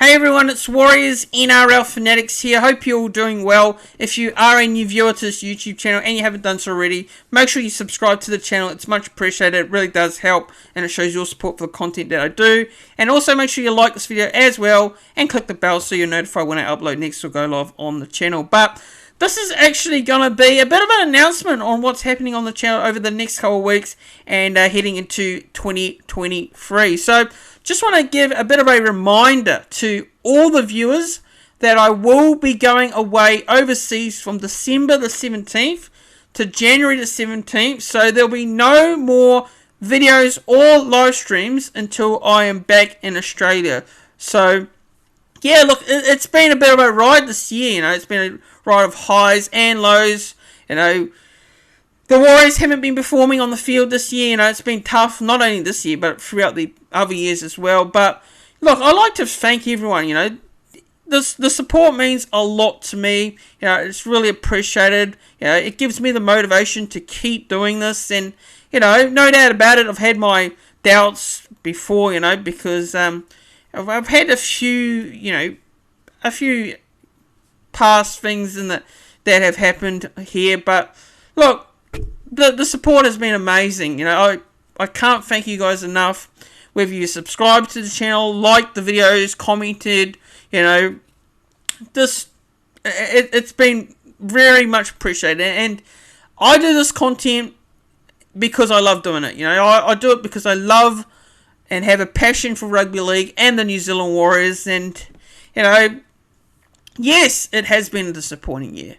Hey everyone, it's Warriors NRL Fanatics here. Hope you're all doing well. If you are a new viewer to this YouTube channel and you haven't done so already, make sure you subscribe to the channel. It's much appreciated. It really does help and it shows your support for the content that I do. And also make sure you like this video as well and click the bell so you're notified when I upload next or go live on the channel. But this is actually going to be a bit of an announcement on what's happening on the channel over the next couple of weeks and heading into 2023. So just want to give a bit of a reminder to all the viewers that I will be going away overseas from December the 17th to January the 17th. So there'll be no more videos or live streams until I am back in Australia. So yeah, look, it's been a bit of a ride this year, it's been a ride of highs and lows, The Warriors haven't been performing on the field this year, it's been tough, not only this year, but throughout the other years as well. But, look, I'd like to thank everyone, the support means a lot to me, it's really appreciated, it gives me the motivation to keep doing this, and, no doubt about it, I've had my doubts before, because, I've had a few past things that have happened here, but look, the support has been amazing. I can't thank you guys enough. Whether you subscribe to the channel, like the videos, commented, it's been very much appreciated. And I do this content because I love doing it. I do it because I love and have a passion for rugby league and the New Zealand Warriors. And, yes, it has been a disappointing year.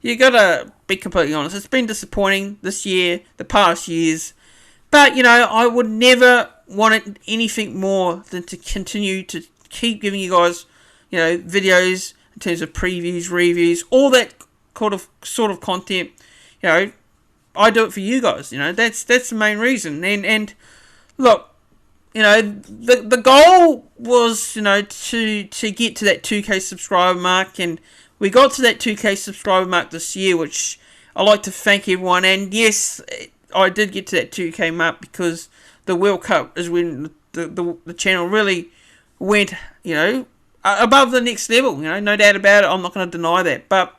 You got to be completely honest. It's been disappointing this year, the past years. But, I would never want anything more than to continue to keep giving you guys, videos in terms of previews, reviews, all that sort of content. I do it for you guys. That's the main reason. And look, the goal was, to get to that 2K subscriber mark, and we got to that 2K subscriber mark this year, which I'd like to thank everyone. And yes, I did get to that 2K mark because the World Cup is when the channel really went, above the next level, no doubt about it. I'm not going to deny that. But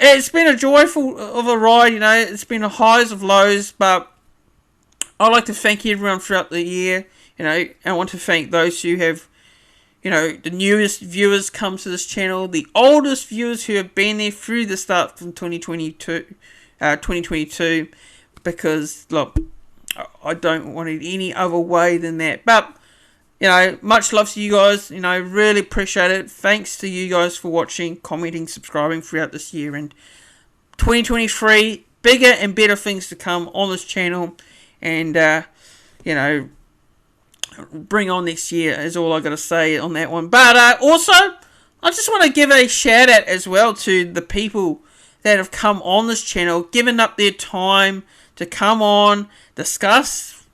it's been a joyful of a ride, it's been a highs of lows, but I'd like to thank everyone throughout the year, I want to thank those who have, the newest viewers come to this channel, the oldest viewers who have been there through the start from 2022, because, look, I don't want it any other way than that. But, much love to you guys, really appreciate it. Thanks to you guys for watching, commenting, subscribing throughout this year. And 2023, bigger and better things to come on this channel. And, bring on next year is all I got to say on that one. But also, I just want to give a shout out as well to the people that have come on this channel, given up their time to come on, discuss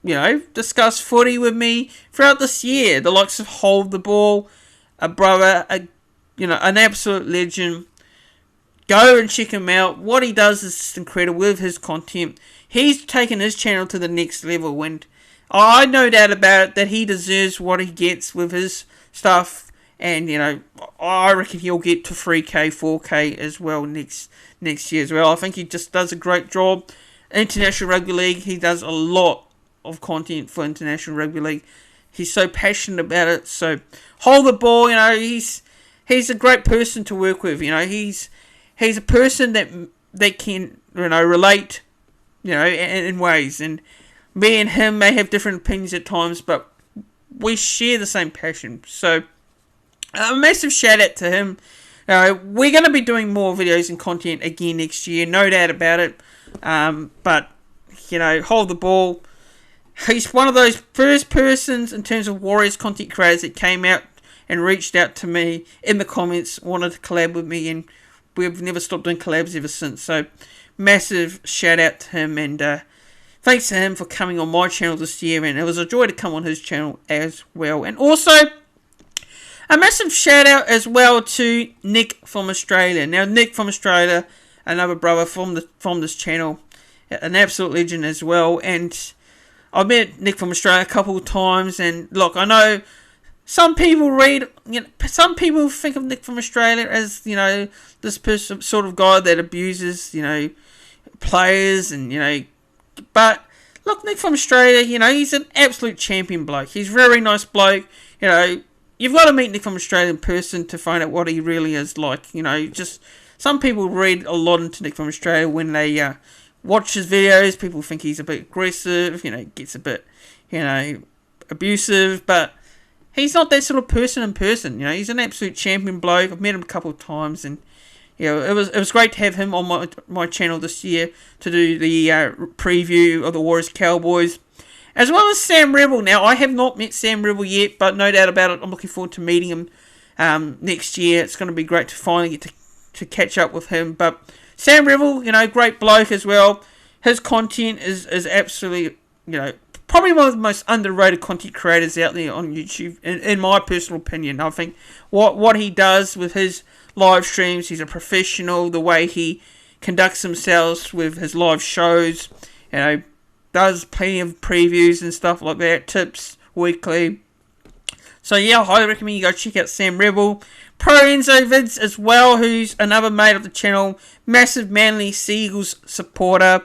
footy with me throughout this year. The likes of Hold the Ball, a brother, an absolute legend. Go and check him out. What he does is just incredible with his content. He's taken his channel to the next level, and I no doubt about it that he deserves what he gets with his stuff. And, I reckon he'll get to 3K, 4K as well next year as well. I think he just does a great job. International Rugby League, he does a lot of content for International Rugby League. He's so passionate about it. So, Hold the Ball, he's a great person to work with. He's a person that can, relate, in ways. And me and him may have different opinions at times, but we share the same passion. So, a massive shout out to him. We're going to be doing more videos and content again next year, no doubt about it. But, Hold the Ball. He's one of those first persons in terms of Warriors content creators that came out and reached out to me in the comments, wanted to collab with me, and we've never stopped doing collabs ever since. So, massive shout out to him, and thanks to him for coming on my channel this year, and it was a joy to come on his channel as well. And also, a massive shout out as well to Nick from Australia. Now, Nick from Australia, another brother from this channel, an absolute legend as well. And I've met Nick from Australia a couple of times, and look, I know some people some people think of Nick from Australia as, this person, sort of guy that abuses, players and, but look, Nick from Australia, he's an absolute champion bloke. He's a very nice bloke. You've got to meet Nick from Australia in person to find out what he really is like. Just some people read a lot into Nick from Australia when they watch his videos. People think he's a bit aggressive, gets a bit, abusive, but he's not that sort of person in person. He's an absolute champion bloke. I've met him a couple of times, and it was great to have him on my channel this year to do the preview of the Warriors Cowboys, as well as Sam Rebel. Now, I have not met Sam Rebel yet, but no doubt about it, I'm looking forward to meeting him next year. It's going to be great to finally get to catch up with him. But Sam Rebel, great bloke as well. His content is absolutely, probably one of the most underrated content creators out there on YouTube, in my personal opinion. I think what he does with his live streams, he's a professional. The way he conducts himself with his live shows, does plenty of previews and stuff like that, tips weekly. So yeah, I highly recommend you go check out Sam Rebel. Pro Enzo Vids as well, who's another mate of the channel, massive Manly Seagulls supporter.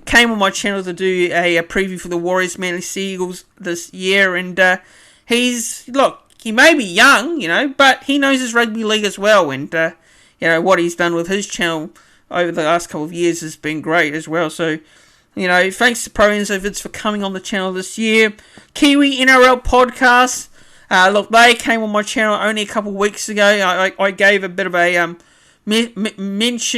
Came on my channel to do a preview for the Warriors Manly Seagulls this year, and he may be young, but he knows his rugby league as well, and what he's done with his channel over the last couple of years has been great as well. So, thanks to Pro Enzo Vids for coming on the channel this year. Kiwi NRL Podcast, they came on my channel only a couple of weeks ago. I gave a bit of a message to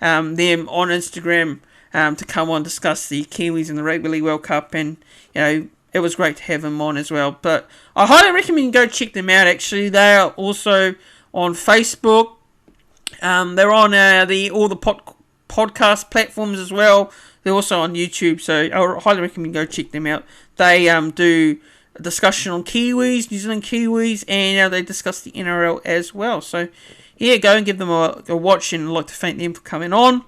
them on Instagram to come on discuss the Kiwis in the Rugby League World Cup, and it was great to have them on as well. But I highly recommend you go check them out. Actually, they are also on Facebook. They're on all the podcast platforms as well. They're also on YouTube, so I highly recommend you go check them out. They do a discussion on Kiwis, New Zealand Kiwis, and they discuss the NRL as well. So yeah, go and give them a watch, and I'd like to thank them for coming on.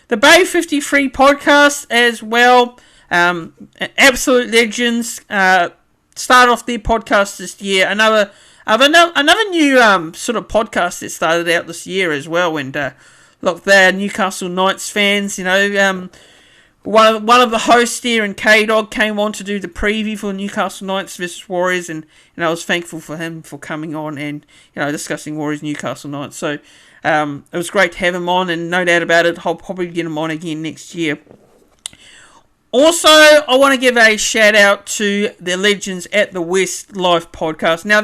The Bay 53 podcast as well. Absolute legends. Started off their podcast this year. Another new sort of podcast that started out this year as well. And they're Newcastle Knights fans. One of the hosts there, and K-Dog, came on to do the preview for Newcastle Knights versus Warriors, and I was thankful for him for coming on and discussing Warriors Newcastle Knights. So it was great to have him on, and no doubt about it, I'll probably get him on again next year. Also, I want to give a shout out to the legends at the West Life podcast. Now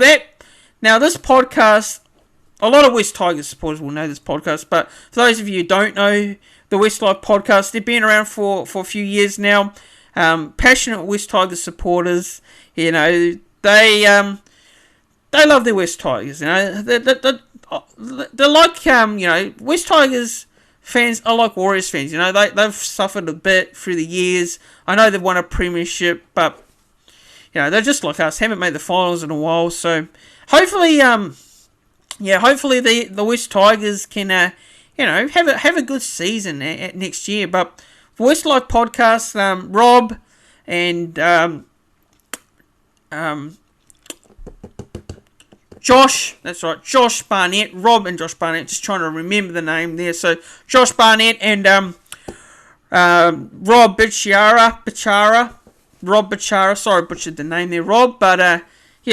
this podcast, a lot of West Tigers supporters will know this podcast, but for those of you who don't know the West Life podcast, they've been around for a few years now. Passionate West Tigers supporters, they love their West Tigers. They're like West Tigers fans are like Warriors fans. They've suffered a bit through the years. I know they've won a premiership, but they're just like us, haven't made the finals in a while. So hopefully the West Tigers can have a good season next year. But for West Life Podcast, Rob and Josh, that's right, Josh Barnett, Rob and Josh Barnett, just trying to remember the name there. So Josh Barnett and Rob Bichara, sorry, butchered the name there, Rob, but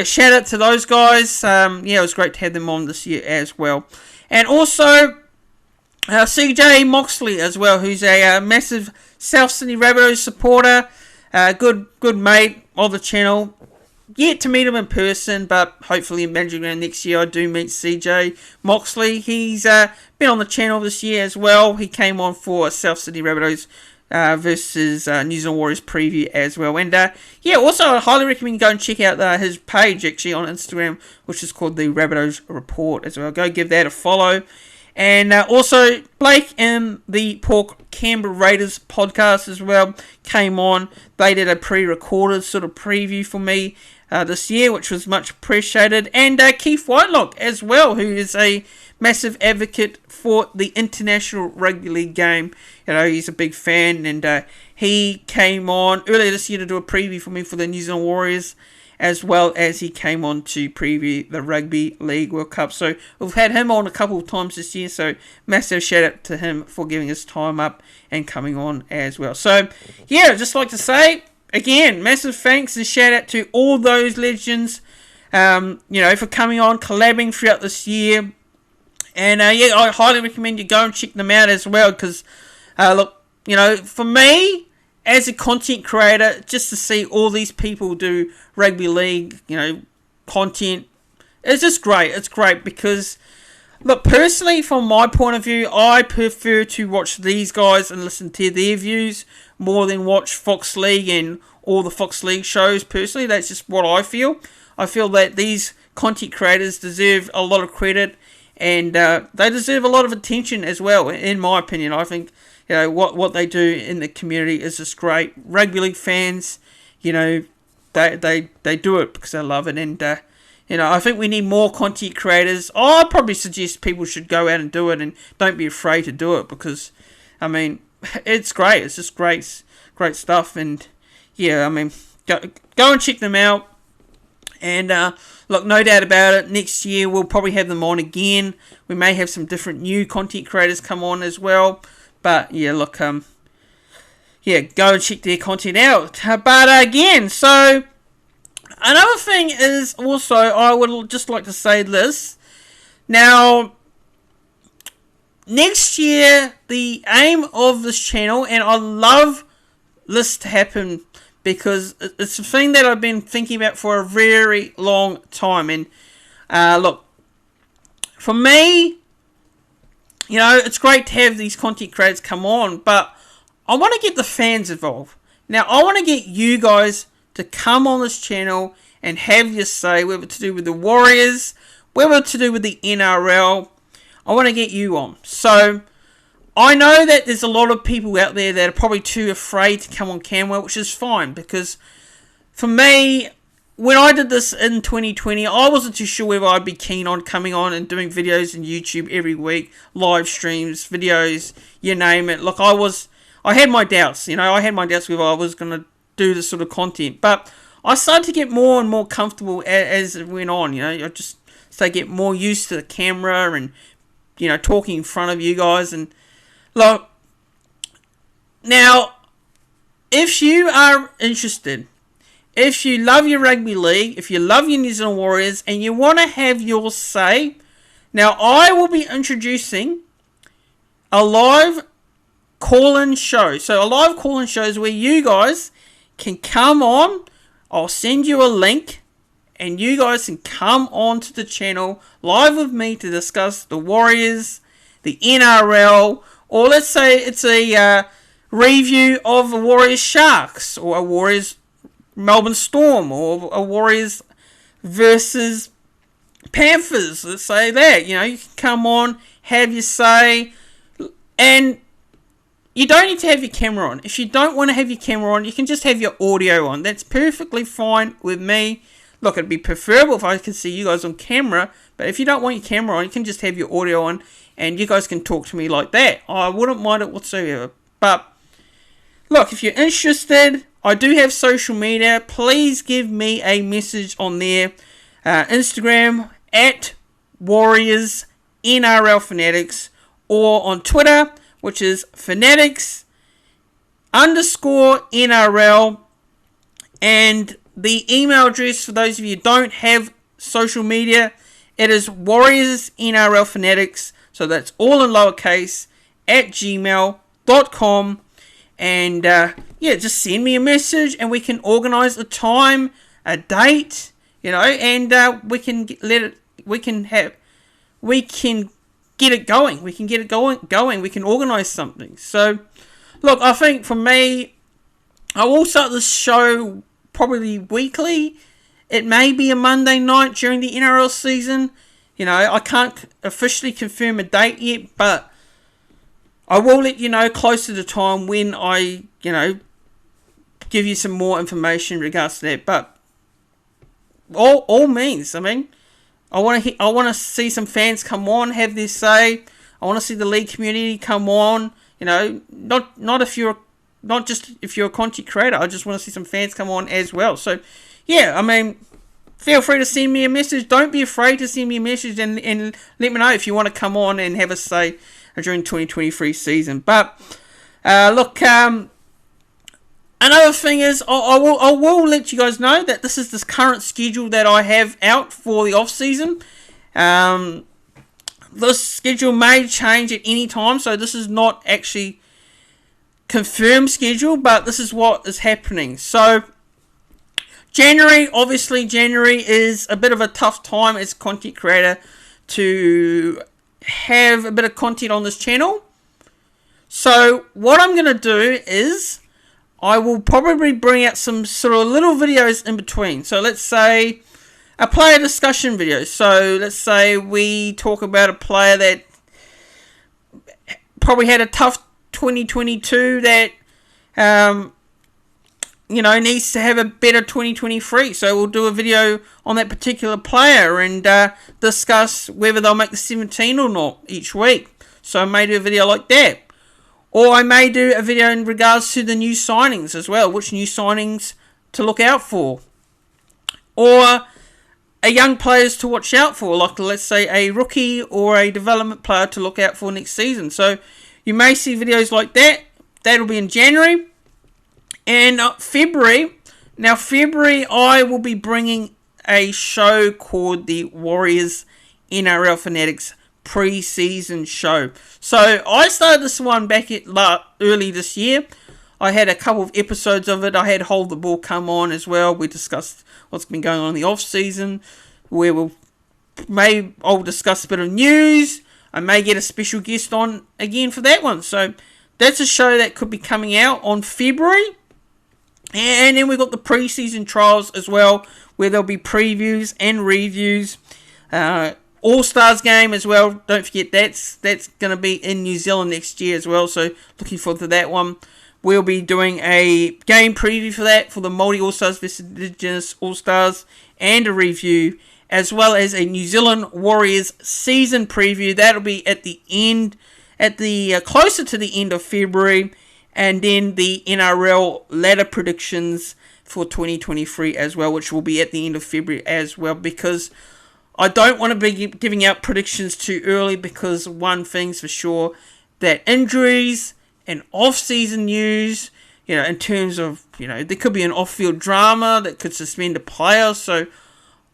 shout out to those guys. It was great to have them on this year as well. And also CJ Moxley as well, who's a massive South Sydney Rabbitohs supporter, good mate of the channel. Yet to meet him in person, but hopefully in Magic Round next year I do meet CJ Moxley. He's been on the channel this year as well. He came on for a South Sydney Rabbitohs versus New Zealand Warriors preview as well. And also I highly recommend you go and check out his page actually on Instagram, which is called the Rabbitohs Report as well. Go give that a follow. And also Blake and the Pork Canberra Raiders podcast as well came on. They did a pre-recorded sort of preview for me this year, which was much appreciated. And Keith Whitelock as well, who is a massive advocate for the international rugby league game. You know, he's a big fan, and he came on earlier this year to do a preview for me for the New Zealand Warriors, as well as he came on to preview the Rugby League World Cup. So we've had him on a couple of times this year, so massive shout out to him for giving his time up and coming on as well. So yeah, I'd just like to say, again, massive thanks and shout out to all those legends, for coming on, collabing throughout this year. And I highly recommend you go and check them out as well, because for me, as a content creator, just to see all these people do rugby league, content, it's just great. It's great because, look, personally, from my point of view, I prefer to watch these guys and listen to their views more than watch Fox League and all the Fox League shows. Personally, that's just what I feel. I feel that these content creators deserve a lot of credit, and they deserve a lot of attention as well, in my opinion. I think what they do in the community is just great. Rugby league fans, they do it because they love it, and I think we need more content creators. I'd probably suggest people should go out and do it, and don't be afraid to do it, because it's great. It's just great stuff, and go and check them out. And look, no doubt about it, next year we'll probably have them on again. We may have some different new content creators come on as well. But yeah, look, go and check their content out. But again, so another thing is also, I would just like to say this. Now, next year, the aim of this channel, and I love this to happen because it's a thing that I've been thinking about for a very long time. And look, for me, it's great to have these content creators come on, but I want to get the fans involved. Now, I want to get you guys to come on this channel and have your say, whether to do with the Warriors, whether to do with the NRL. I want to get you on. So, I know that there's a lot of people out there that are probably too afraid to come on camera, which is fine, because for me, when I did this in 2020, I wasn't too sure whether I'd be keen on coming on and doing videos on YouTube every week, live streams, videos, you name it. Look, I had my doubts, I had my doubts whether I was going to do this sort of content, but I started to get more and more comfortable as it went on, I just started to get more used to the camera and, talking in front of you guys. And look, now, if you are interested, if you love your rugby league, if you love your New Zealand Warriors, and you want to have your say, now I will be introducing a live call-in show. So a live call-in show is where you guys can come on. I'll send you a link, and you guys can come on to the channel live with me to discuss the Warriors, the NRL, or let's say it's a review of a Warriors Sharks, or a Warriors Melbourne Storm, or a Warriors versus Panthers. Let's say that. You can come on, have your say, and you don't need to have your camera on. If you don't want to have your camera on, you can just have your audio on. That's perfectly fine with me. Look, it'd be preferable if I could see you guys on camera, but if you don't want your camera on, you can just have your audio on, and you guys can talk to me like that. I wouldn't mind it whatsoever. But look, if you're interested, I do have social media. Please give me a message on there. Instagram at Warriors NRL Fanatics, or on Twitter, which is Fanatics _NRL. And the email address, for those of you who don't have social media, it is Warriors NRL Fanatics. So that's all in lowercase at gmail.com. And just send me a message, and we can organise a time, a date, and we can get it going. We can get it going. We can organise something. So, look, I think for me, I will start this show probably weekly. It may be a Monday night during the NRL season. I can't officially confirm a date yet, but I will let you know close to the time when I, give you some more information in regards to that. But all means, I want to see some fans come on, have their say. I want to see the league community come on. You know, not just if you're a content creator. I just want to see some fans come on as well. So, yeah, I mean, feel free to send me a message. Don't be afraid to send me a message and let me know if you want to come on and have a say during 2023 season. But look, another thing is I will let you guys know that this is this current schedule that I have out for the off season. This schedule may change at any time, so this is not actually confirmed schedule, but this is what is happening. So January is a bit of a tough time as a content creator to have a bit of content on this channel. So what I'm going to do is I will probably bring out some sort of little videos in between. So let's say a player discussion video. So let's say we talk about a player that probably had a tough 2022 that needs to have a better 2023. So we'll do a video on that particular player and discuss whether they'll make the 17 or not each week. So I may do a video like that. Or I may do a video in regards to the new signings as well, which new signings to look out for. Or a young players to watch out for, like let's say a rookie or a development player to look out for next season. So you may see videos like that. That'll be in January. And February. Now February I will be bringing a show called the Warriors NRL Fanatics pre-season show. So I started this one back early this year. I had a couple of episodes of it. I had Hold the Ball come on as well. We discussed what's been going on in the off season, where I'll discuss a bit of news. I may get a special guest on again for that one. So that's a show that could be coming out on February. And then we've got the pre-season trials as well, where there'll be previews and reviews. All-Stars game as well. Don't forget that's going to be in New Zealand next year as well. So looking forward to that one. We'll be doing a game preview for that, for the Māori All-Stars versus Indigenous All-Stars, and a review, as well as a New Zealand Warriors season preview. That'll be at the end, closer to the end of February, and then the NRL ladder predictions for 2023 as well, which will be at the end of February as well, because I don't want to be giving out predictions too early, because one thing's for sure, that injuries and off-season news, in terms of, there could be an off-field drama that could suspend a player. So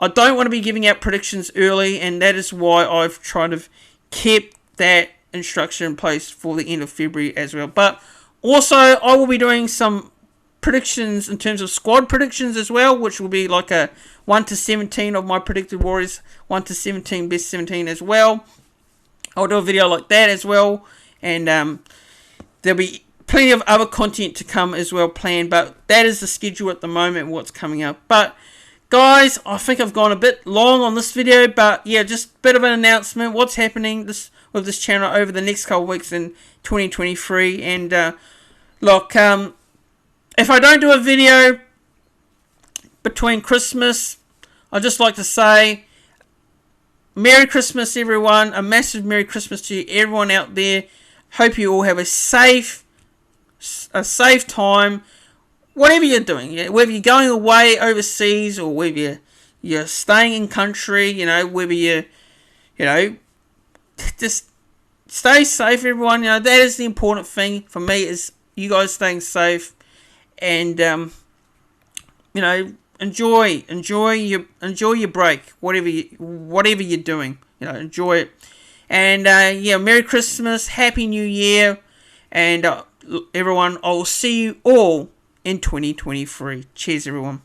I don't want to be giving out predictions early, and that is why I've tried to keep that instruction in place for the end of February as well. But also, I will be doing some predictions in terms of squad predictions as well, which will be like a 1 to 17 of my predicted Warriors, 1 to 17, best 17 as well. I'll do a video like that as well, and there'll be plenty of other content to come as well planned, but that is the schedule at the moment, what's coming up. But guys, I think I've gone a bit long on this video, but yeah, just a bit of an announcement, what's happening with this channel over the next couple of weeks in 2023. And look, if I don't do a video between Christmas, I'd just like to say Merry Christmas, everyone. A massive Merry Christmas to everyone out there. Hope you all have a safe time, whatever you're doing. Whether you're going away overseas or whether you're staying in country, whether just stay safe, everyone. That is the important thing for me, is you guys staying safe, and enjoy your break, whatever you're doing. Enjoy it. And Merry Christmas, Happy New Year, and everyone, I'll see you all in 2023. Cheers, everyone.